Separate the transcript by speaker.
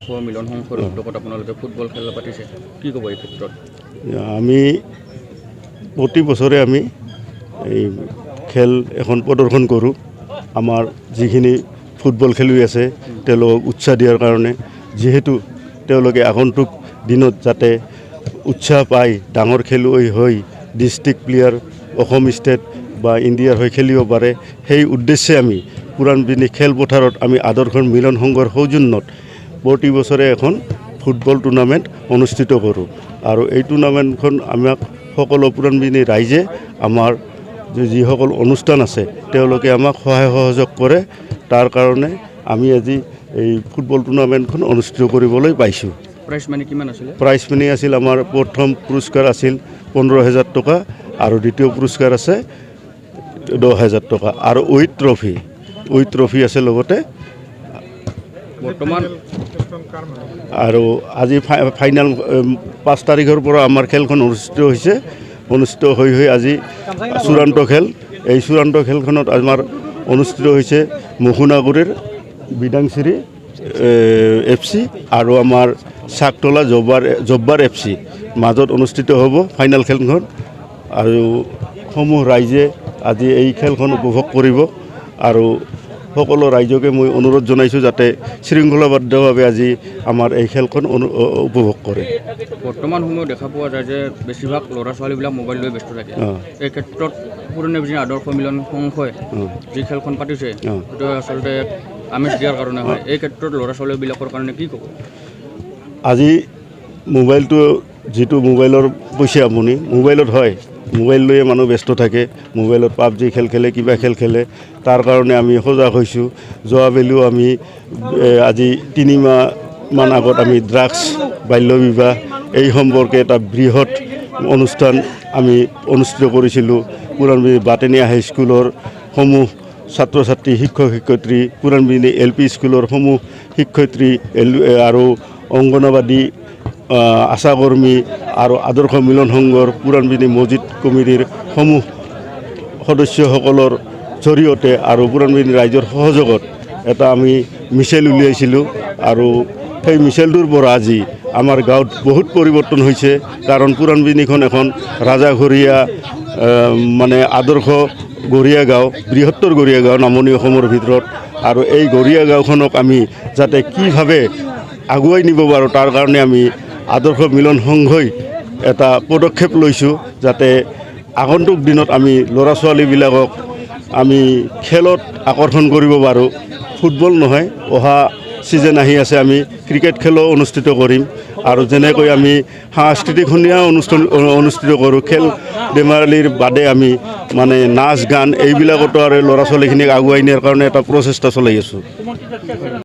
Speaker 1: মিলন সংঘৰ উদ্যোগত আপোনালোকে ফুটবল খেল পাতিছে, কি ক'ব এই ক্ষেত্ৰত?
Speaker 2: আমি প্ৰতি বছৰে আমি এই খেল এখন প্ৰদৰ্শন কৰোঁ। আমাৰ যিখিনি ফুটবল খেলুৱৈ আছে তেওঁলোকক উৎসাহ দিয়াৰ কাৰণে, যিহেতু তেওঁলোকে আগন্তুক দিনত যাতে উৎসাহ পায়, ডাঙৰ খেলুৱৈ হৈ ডিষ্ট্ৰিক্ট প্লেয়াৰ অসম ষ্টেট বা ইণ্ডিয়াৰ হৈ খেলিব পাৰে, সেই উদ্দেশ্যে আমি পুৰাণবিনি খেলপথাৰত আমি আদৰ্শ মিলন সংঘৰ সৌজন্যত প্ৰতি বছৰে এখন ফুটবল টুৰ্ণামেণ্ট অনুষ্ঠিত কৰোঁ। আৰু এই টুৰ্ণামেণ্টখন আমাক সকলো পুৰাণবিনি ৰাইজে আমাৰ যিসকল অনুষ্ঠান আছে তেওঁলোকে আমাক সহায় সহযোগ কৰে। তাৰ কাৰণে আমি আজি এই ফুটবল টুৰ্ণামেণ্টখন অনুষ্ঠিত কৰিবলৈ পাইছোঁ।
Speaker 1: প্ৰাইজ মানি কিমান আছিলে?
Speaker 2: প্ৰাইজ মানি আছিল আমাৰ প্ৰথম পুৰস্কাৰ আছিল 15,000 টকা আৰু দ্বিতীয় পুৰস্কাৰ আছে 10,000 টকা আৰু উইথ ট্ৰফি আছে লগতে।
Speaker 1: বৰ্তমান
Speaker 2: আৰু আজি ফাইনেল 5 তাৰিখৰ পৰা আমাৰ খেলখন অনুষ্ঠিত হৈ আজি চূড়ান্ত খেল। এই চূড়ান্ত খেলখনত আমাৰ অনুষ্ঠিত হৈছে মুখুনাগুৰিৰ বিদাংচিৰি FC আৰু আমাৰ চাকতলা জব্বাৰ FC মাজত অনুষ্ঠিত হ'ব ফাইনেল খেলখন। আৰু সমূহ ৰাইজে আজি এই খেলখন উপভোগ কৰিব। আৰু সকলো ৰাইজকে মই অনুৰোধ জনাইছোঁ যাতে শৃংখলাবদ্ধভাৱে আজি আমাৰ এই খেলখন উপভোগ কৰে।
Speaker 1: বৰ্তমান সময়ত দেখা পোৱা যায় যে বেছিভাগ ল'ৰা ছোৱালীবিলাক মোবাইল লৈ ব্যস্ত থাকে। এই ক্ষেত্ৰত পুৰণি আদৰ্শ মিলন সংঘই যি খেলখন পাতিছে সেইটো আচলতে আমেজ দিয়াৰ কাৰণে হয়। এই ক্ষেত্ৰত ল'ৰা ছোৱালীবিলাকৰ কাৰণে কি ক'ব?
Speaker 2: আজি মোবাইলটো যিটো মোবাইলৰ কৈছে আপুনি, মোবাইলত হয়, মোবাইল লৈয়ে মানুহ ব্যস্ত থাকে, মোবাইলত PUBG খেল খেলে, কিবা খেল খেলে। তাৰ কাৰণে আমি সজাগ হৈছোঁ। যোৱাবেলিও আমি আজি 3 মাহমান আগত আমি ড্ৰাগছ বাল্য বিবাহ এই সম্পৰ্কে এটা বৃহৎ অনুষ্ঠান আমি অনুষ্ঠিত কৰিছিলোঁ। পুৰাণবিনি বাটেনীয়া হাইস্কুলৰ সমূহ ছাত্ৰ ছাত্ৰী, শিক্ষক শিক্ষয়িত্ৰী, পুৰাণবিনি LP স্কুলৰ সমূহ শিক্ষয়িত্ৰী আৰু অংগনবাদী আশাকৰ্মী আৰু আদৰ্শ মিলন সংঘৰ পুৰাণবিনি মছজিদ কমিটিৰ সমূহ সদস্যসকলৰ জৰিয়তে আৰু পুৰাণবিনি ৰাইজৰ সহযোগত এটা আমি মিছিল উলিয়াইছিলোঁ। আৰু সেই মিছিলটোৰ পৰা আজি আমাৰ গাঁৱত বহুত পৰিৱৰ্তন হৈছে। কাৰণ পুৰাণবিনিখন এখন ৰাজাঘৰীয়া মানে আদৰ্শ গৰীয়া গাঁও, বৃহত্তৰ গৰীয়া গাঁও নামনি অসমৰ ভিতৰত। আৰু এই গৰীয়া গাঁওখনক আমি যাতে কিভাৱে আগুৱাই নিব পাৰোঁ তাৰ কাৰণে আমি আদৰ্শ মিলন সংঘই এটা পদক্ষেপ লৈছোঁ, যাতে আগন্তুক দিনত আমি ল'ৰা ছোৱালীবিলাকক আমি খেলত আকৰ্ষণ কৰিব পাৰোঁ। ফুটবল নহয়, অহা ছিজন আহি আছে, আমি ক্ৰিকেট খেলো অনুষ্ঠিত কৰিম। আৰু যেনেকৈ আমি সাংস্কৃতিক সন্ধিয়া অনুষ্ঠিত কৰোঁ, খেল ধেমালিৰ বাদে আমি মানে নাচ গান এইবিলাকতো আৰু ল'ৰা ছোৱালীখিনিক আগুৱাই নিয়াৰ কাৰণে এটা প্ৰচেষ্টা চলাই আছোঁ।